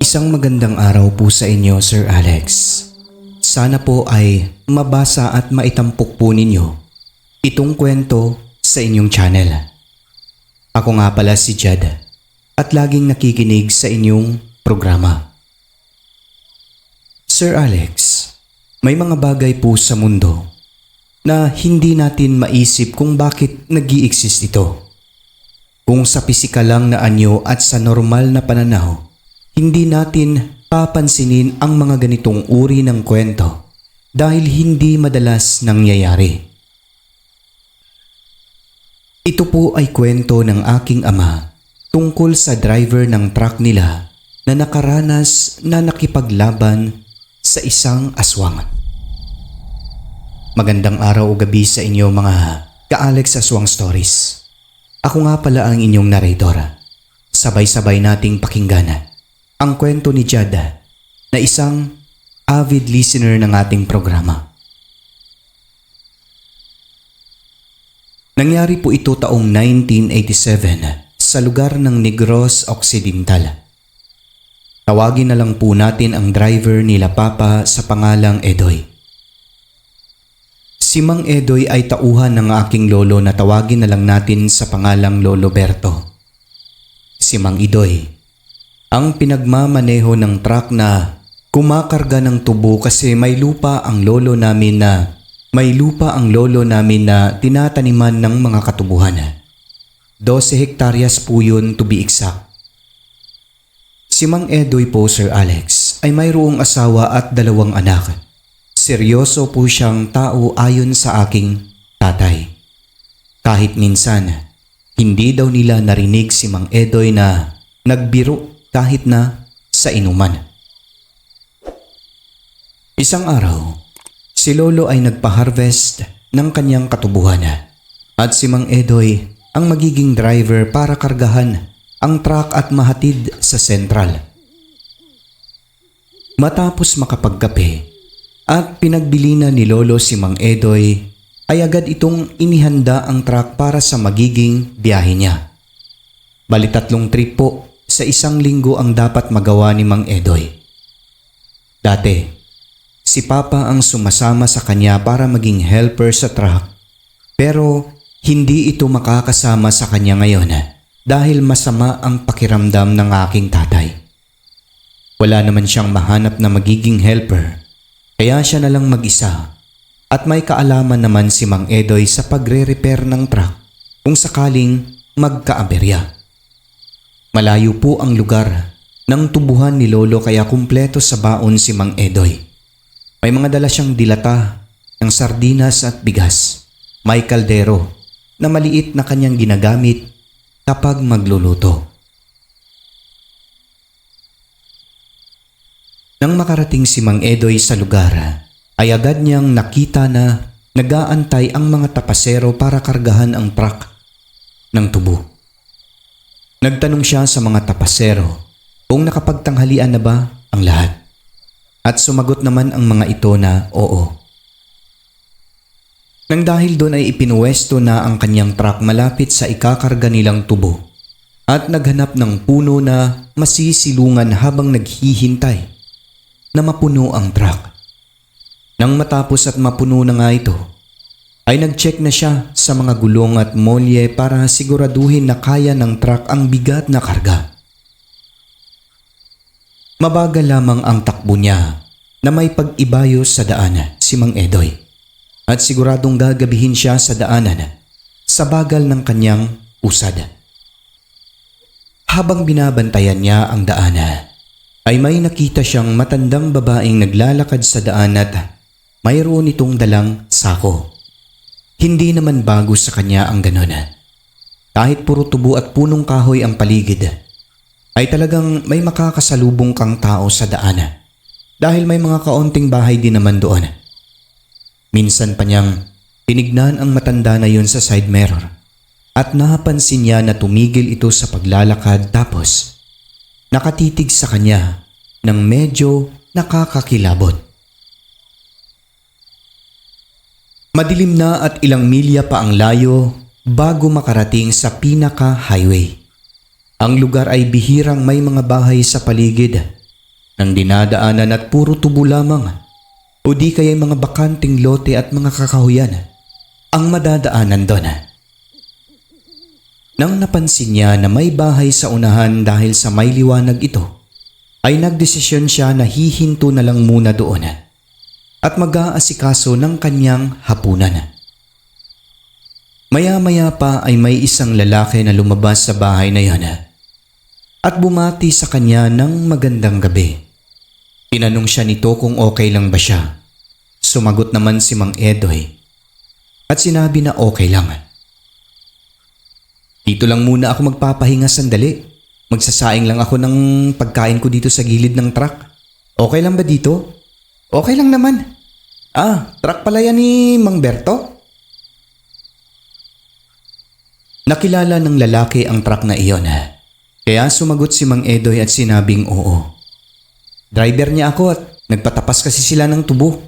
Isang magandang araw po sa inyo, Sir Alex. Sana po ay mabasa at maitampok po ninyo itong kwento sa inyong channel. Ako nga pala si Jad at laging nakikinig sa inyong programa. Sir Alex, may mga bagay po sa mundo na hindi natin maisip kung bakit nag-i-exist ito. Kung sa pisikal lang na anyo at sa normal na pananaw, hindi natin papansinin ang mga ganitong uri ng kwento dahil hindi madalas nangyayari. Ito po ay kwento ng aking ama tungkol sa driver ng truck nila na nakaranas na nakipaglaban sa isang aswang. Magandang araw o gabi sa inyo mga ka-Alex Aswang Stories. Ako nga pala ang inyong narrator. Sabay-sabay nating pakinggan ang kwento ni Jad na isang avid listener ng ating programa. Nangyari po ito taong 1987 sa lugar ng Negros Occidental. Tawagin na lang po natin ang driver nila Papa sa pangalang Edoy. Si Mang Edoy ay tauhan ng aking lolo na tawagin na lang natin sa pangalang Lolo Berto. Si Mang Edoy ang pinagmamaneho ng truck na kumakarga ng tubo kasi may lupa ang lolo namin na tinataniman ng mga katubuhan. 12 hektaryas po yun to be exact. Si Mang Edoy po, Sir Alex, ay mayroong asawa at 2 anak. Seryoso po siyang tao ayon sa aking tatay. Kahit minsan, hindi daw nila narinig si Mang Edoy na nagbiro kahit na sa inuman. Isang araw, si Lolo ay nagpa-harvest ng kanyang katubuhan at si Mang Edoy ang magiging driver para kargahan ang truck at mahatid sa sentral. Matapos makapagkape at pinagbili na ni Lolo si Mang Edoy, ay agad itong inihanda ang truck para sa magiging biyahe niya. Bali 3 trip po sa isang linggo ang dapat magawa ni Mang Edoy. Dati, si Papa ang sumasama sa kanya para maging helper sa truck, pero hindi ito makakasama sa kanya ngayon dahil masama ang pakiramdam ng aking tatay. Wala naman siyang mahanap na magiging helper, kaya siya na lang mag-isa at may kaalaman naman si Mang Edoy sa pagre-repair ng truck kung sakaling magkaaberya. Malayo po ang lugar ng tubuhan ni Lolo kaya kumpleto sa baon si Mang Edoy. May mga dala siyang dilata ng sardinas at bigas. May kaldero na maliit na kanyang ginagamit kapag magluluto. Nang makarating si Mang Edoy sa lugar, ay agad niyang nakita na nag-aantay ang mga tapasero para kargahan ang truck ng tubo. Nagtanong siya sa mga tapasero kung nakapagtanghalian na ba ang lahat. At sumagot naman ang mga ito na oo. Nang dahil doon ay ipinuwesto na ang kanyang truck malapit sa ikakarga nilang tubo at naghanap ng puno na masisilungan habang naghihintay na mapuno ang truck. Nang matapos at mapuno na nga ito, ay nag-check na siya sa mga gulong at molye para siguraduhin na kaya ng truck ang bigat na karga. Mabagal lamang ang takbo niya na may pag-ibayo sa daanan si Mang Edoy at siguradong gagabihin siya sa daanan sa bagal ng kanyang usad. Habang binabantayan niya ang daanan, ay may nakita siyang matandang babaeng naglalakad sa daan at mayroon itong dalang sako. Hindi naman bago sa kanya ang ganon. Kahit puro tubo at punong kahoy ang paligid, ay talagang may makakasalubong kang tao sa daan dahil may mga kaunting bahay din naman doon. Minsan pa niyang tinignan ang matanda na yun sa side mirror at napansin niya na tumigil ito sa paglalakad tapos nakatitig sa kanya ng medyo nakakakilabot. Madilim na at ilang milya pa ang layo bago makarating sa pinaka-highway. Ang lugar ay bihirang may mga bahay sa paligid ng dinadaanan at puro tubo lamang o di kaya mga bakanting lote at mga kakahuyan ang madadaanan doon. Nang napansin niya na may bahay sa unahan dahil sa may liwanag ito, ay nagdesisyon siya na hihinto na lang muna doon at mag-aasikaso ng kanyang hapunan. Maya-maya pa ay may isang lalaki na lumabas sa bahay na yon at bumati sa kanya ng magandang gabi. Tinanong siya nito kung okay lang ba siya. Sumagot naman si Mang Edoy at sinabi na okay lang. Dito lang muna ako magpapahinga sandali. Magsasaing lang ako ng pagkain ko dito sa gilid ng truck. Okay lang ba dito? Okay lang naman. Truck pala yan ni Mang Berto? Nakilala ng lalaki ang truck na iyon. Kaya sumagot si Mang Edoy at sinabing oo. Driver niya ako at nagpatapas kasi sila ng tubo.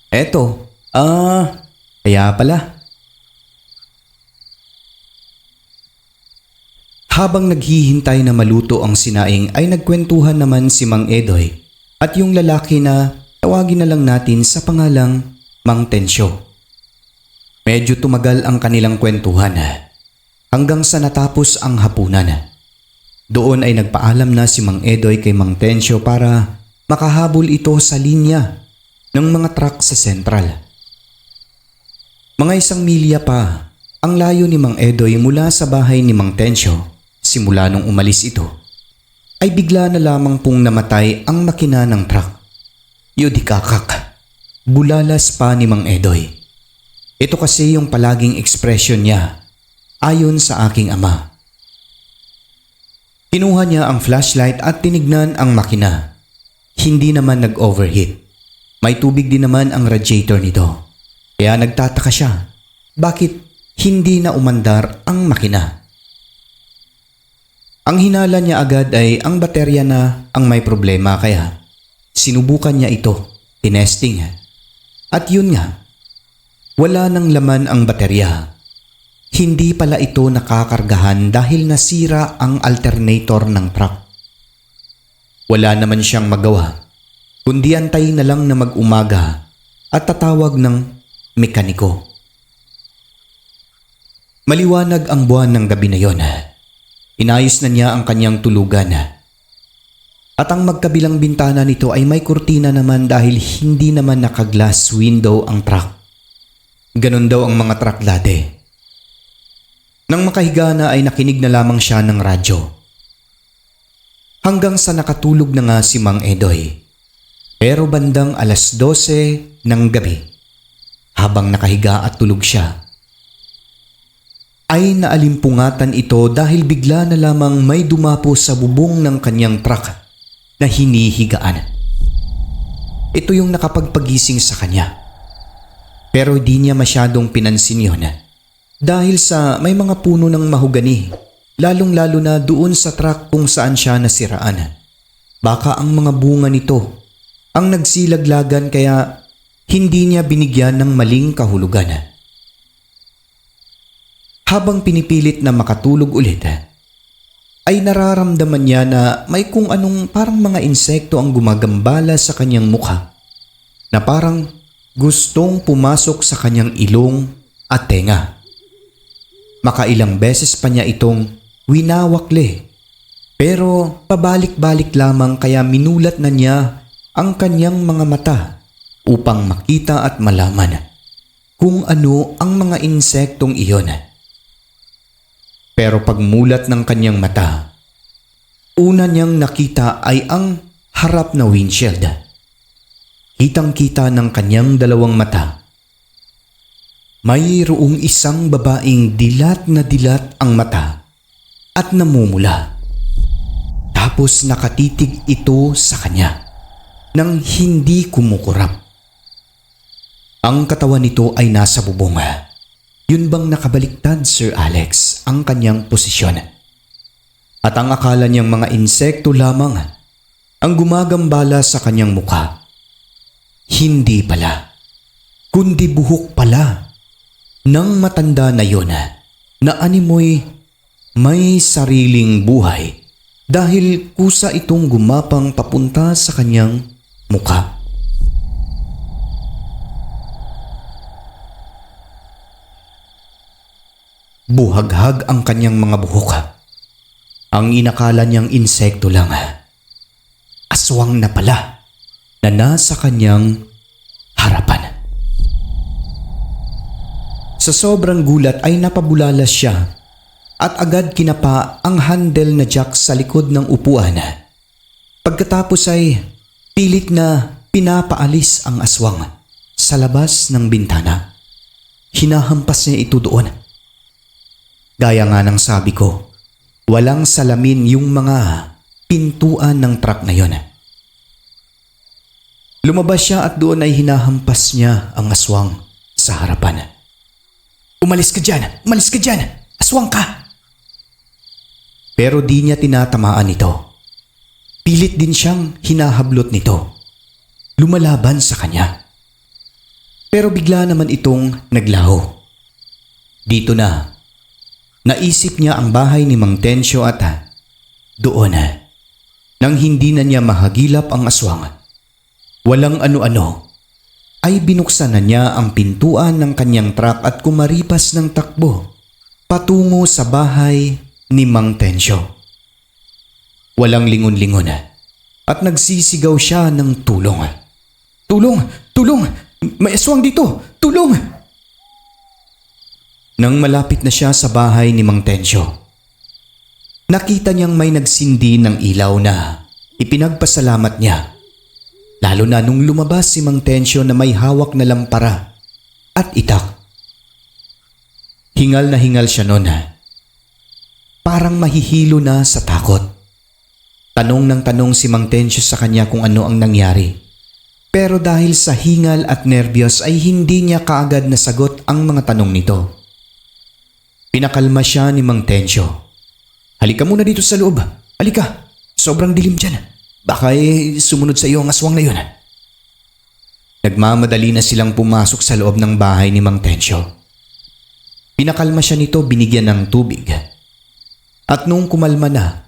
Eto, kaya pala. Habang naghihintay na maluto ang sinaing ay nagkwentuhan naman si Mang Edoy at yung lalaki na tawagin na lang natin sa pangalang Mang Tensyo. Medyo tumagal ang kanilang kwentuhan hanggang sa natapos ang hapunan. Doon ay nagpaalam na si Mang Edoy kay Mang Tensyo para makahabol ito sa linya ng mga truck sa sentral. Mga 1 milya pa ang layo ni Mang Edoy mula sa bahay ni Mang Tensyo. Simula nung umalis ito, ay bigla na lamang pong namatay ang makina ng truck. Yudikakak, bulalas pa ni Mang Edoy. Ito kasi yung palaging ekspresyon niya ayon sa aking ama. Kinuha niya ang flashlight at tinignan ang makina. Hindi naman nag-overheat. May tubig din naman ang radiator nito. Kaya nagtataka siya, bakit hindi na umandar ang makina? Ang hinala niya agad ay ang baterya na ang may problema kaya sinubukan niya ito, tinesting. At yun nga, wala nang laman ang baterya. Hindi pala ito nakakargahan dahil nasira ang alternator ng truck. Wala naman siyang magawa, kundi antayin na lang na mag-umaga at tatawag ng mekaniko. Maliwanag ang buwan ng gabi na yon. Inayos na niya ang kanyang tulugan. At ang magkabilang bintana nito ay may kurtina naman dahil hindi naman naka-glass window ang truck. Ganon daw ang mga truck dati. Nang makahiga na ay nakinig na lamang siya ng radyo. Hanggang sa nakatulog na nga si Mang Edoy. Pero bandang 12:00 ng gabi, habang nakahiga at tulog siya, ay naalimpungatan ito dahil bigla na lamang may dumapo sa bubong ng kanyang truck na hinihigaan. Ito yung nakapagpagising sa kanya. Pero di niya masyadong pinansin yun dahil sa may mga puno ng mahogani, lalong-lalo na doon sa truck kung saan siya nasiraan. Baka ang mga bunga nito ang nagsilaglagan kaya hindi niya binigyan ng maling kahulugan. Habang pinipilit na makatulog ulit, ay nararamdaman niya na may kung anong parang mga insekto ang gumagambala sa kanyang mukha na parang gustong pumasok sa kanyang ilong at tenga. Makailang beses pa niya itong winawakli pero pabalik-balik lamang kaya minulat na niya ang kanyang mga mata upang makita at malaman kung ano ang mga insektong iyon. Pero pagmulat ng kanyang mata, una niyang nakita ay ang harap na windshield. Kitang-kita ng kanyang dalawang mata. Mayroong isang babaeng dilat na dilat ang mata at namumula. Tapos nakatitig ito sa kanya nang hindi kumukurap. Ang katawan nito ay nasa bubong. Yun bang nakabaliktad, Sir Alex, ang kanyang posisyon? At ang akala niyang mga insekto lamang ang gumagambala sa kanyang mukha. Hindi pala, kundi buhok pala ng matanda na yun na animoy may sariling buhay dahil kusa itong gumapang papunta sa kanyang mukha. Buhaghag ang kanyang mga buhok. Ang inakala niyang insekto lang, aswang na pala na nasa kanyang harapan. Sa sobrang gulat ay napabulalas siya at agad kinapa ang handle na jack sa likod ng upuan. Pagkatapos ay pilit na pinapaalis ang aswang sa labas ng bintana. Hinahampas niya ito doon. Gaya nga ng sabi ko, walang salamin yung mga pintuan ng truck na yon. Lumabas siya at doon ay hinahampas niya ang aswang sa harapan. Umalis ka dyan! Umalis ka dyan! Aswang ka! Pero di niya tinatamaan ito. Pilit din siyang hinahablot nito. Lumalaban sa kanya. Pero bigla naman itong naglaho. Dito na. Naisip niya ang bahay ni Mang Tensyo at doon nang hindi na niya mahagilap ang aswang. Walang ano-ano ay binuksan na niya ang pintuan ng kanyang truck at kumaripas ng takbo patungo sa bahay ni Mang Tensyo. Walang lingon-lingon at nagsisigaw siya ng tulong. Tulong! Tulong! May aswang dito! Tulong! Nang malapit na siya sa bahay ni Mang Tensyo, nakita niyang may nagsindi ng ilaw na ipinagpasalamat niya. Lalo na nung lumabas si Mang Tensyo na may hawak na lampara at itak. Hingal na hingal siya noon. Parang mahihilo na sa takot. Tanong ng tanong si Mang Tensyo sa kanya kung ano ang nangyari. Pero dahil sa hingal at nerbiyos ay hindi niya kaagad nasagot ang mga tanong nito. Pinakalma siya ni Mang Tensyo. Halika muna dito sa loob. Halika. Sobrang dilim dyan. Baka sumunod sa iyo ang aswang na yun. Nagmamadali na silang pumasok sa loob ng bahay ni Mang Tensyo. Pinakalma siya nito, binigyan ng tubig. At nung kumalma na,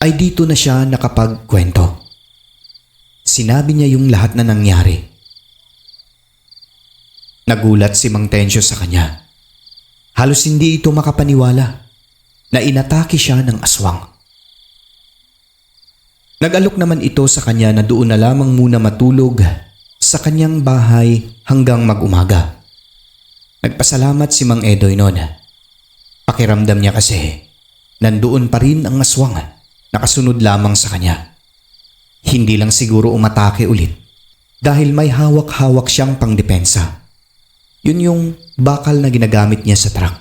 ay dito na siya nakapagkwento. Sinabi niya yung lahat na nangyari. Nagulat si Mang Tensyo sa kanya. Halos hindi ito makapaniwala na inatake siya ng aswang. Nag-alok naman ito sa kanya na doon na lamang muna matulog sa kanyang bahay hanggang mag-umaga. Nagpasalamat si Mang Edoy noon. Pakiramdam niya kasi nandoon pa rin ang aswang nakasunod lamang sa kanya. Hindi lang siguro umatake ulit dahil may hawak-hawak siyang pangdepensa. Yun yung bakal na ginagamit niya sa truck.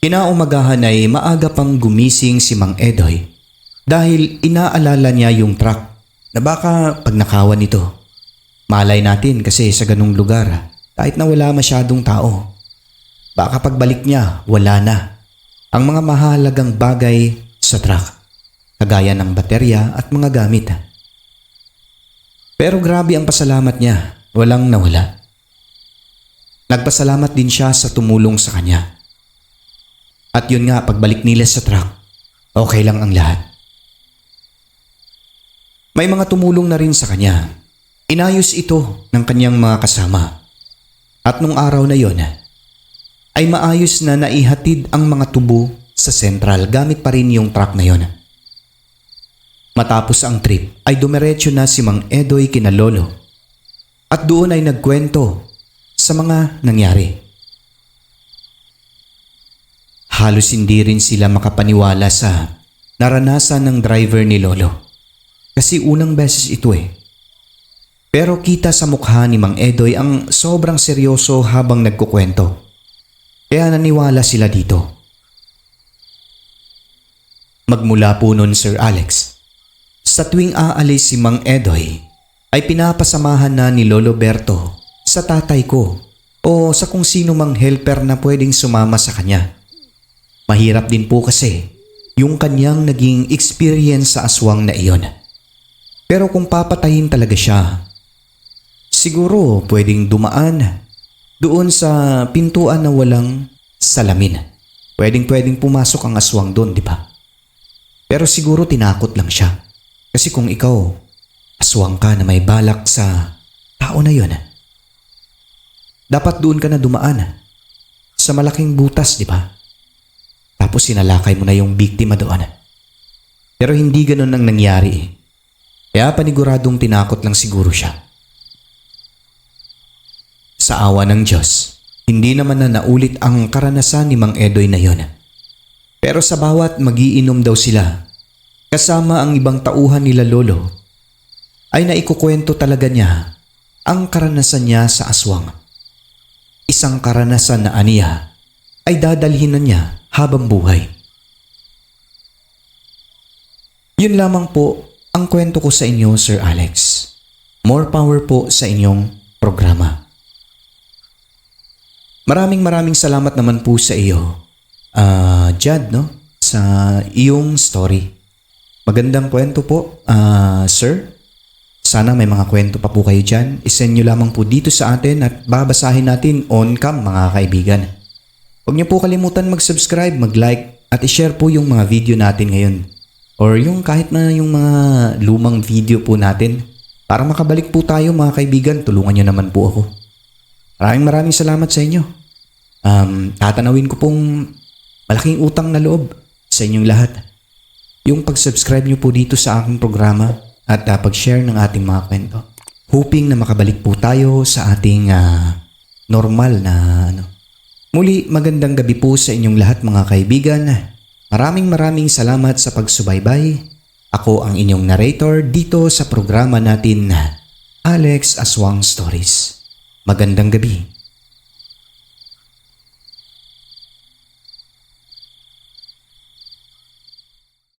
Kinaumagahan ay maaga pang gumising si Mang Edoy dahil inaalala niya yung truck na baka pag nakawan ito. Malay natin kasi sa ganung lugar kahit na wala masyadong tao. Baka pagbalik niya wala na ang mga mahalagang bagay sa truck kagaya ng baterya at mga gamit. Pero grabe ang pasalamat niya, walang nawala. Nagpasalamat din siya sa tumulong sa kanya. At yun nga, pagbalik nila sa truck, okay lang ang lahat. May mga tumulong na rin sa kanya. Inayos ito ng kanyang mga kasama. At nung araw na yon, ay maayos na naihatid ang mga tubo sa sentral gamit pa rin yung truck na yon. Matapos ang trip ay dumiretso na si Mang Edoy kina Lolo at doon ay nagkwento sa mga nangyari. Halos hindi rin sila makapaniwala sa naranasan ng driver ni Lolo kasi unang beses ito Pero kita sa mukha ni Mang Edoy ang sobrang seryoso habang nagkukwento. Kaya naniwala sila dito. Magmula po nun Sir Alex, sa tuwing aalis si Mang Edoy ay pinapasamahan na ni Lolo Berto sa tatay ko o sa kung sino mang helper na pwedeng sumama sa kanya. Mahirap din po kasi yung kanyang naging experience sa aswang na iyon. Pero kung papatayin talaga siya, siguro pwedeng dumaan doon sa pintuan na walang salamin. Pwedeng pumasok ang aswang doon, di ba? Pero siguro tinakot lang siya. Kasi kung ikaw, aswang ka na may balak sa tao na yun, dapat doon ka na dumaan sa malaking butas, di ba? Tapos sinalakay mo na yung biktima doon. Pero hindi ganun ang nangyari eh. Kaya paniguradong tinakot lang siguro siya. Sa awa ng Diyos, hindi naman na naulit ang karanasan ni Mang Edoy na yun. Pero sa bawat magiinom daw sila, kasama ang ibang tauhan nila lolo, ay naikukwento talaga niya ang karanasan niya sa aswang. Isang karanasan na aniya ay dadalhin na niya habang buhay. Yun lamang po ang kwento ko sa inyo, Sir Alex. More power po sa inyong programa. Maraming salamat naman po sa iyo, Jad, no? Sa iyong story. Magandang kwento po, sir. Sana may mga kwento pa po kayo dyan. Isend nyo lamang po dito sa atin at babasahin natin on cam, mga kaibigan. Huwag niyo po kalimutan mag-subscribe, mag-like at i-share po yung mga video natin ngayon. Or yung kahit na yung mga lumang video po natin. Para makabalik po tayo, mga kaibigan, tulungan nyo naman po ako. Maraming salamat sa inyo. Tatanawin ko pong malaking utang na loob sa inyong lahat. Yung pag-subscribe nyo po dito sa aking programa at pag-share ng ating mga kwento. Hoping na makabalik po tayo sa ating normal na Muli, magandang gabi po sa inyong lahat, mga kaibigan. Maraming salamat sa pagsubaybay. Ako ang inyong narrator dito sa programa natin, Alex Aswang Stories. Magandang gabi.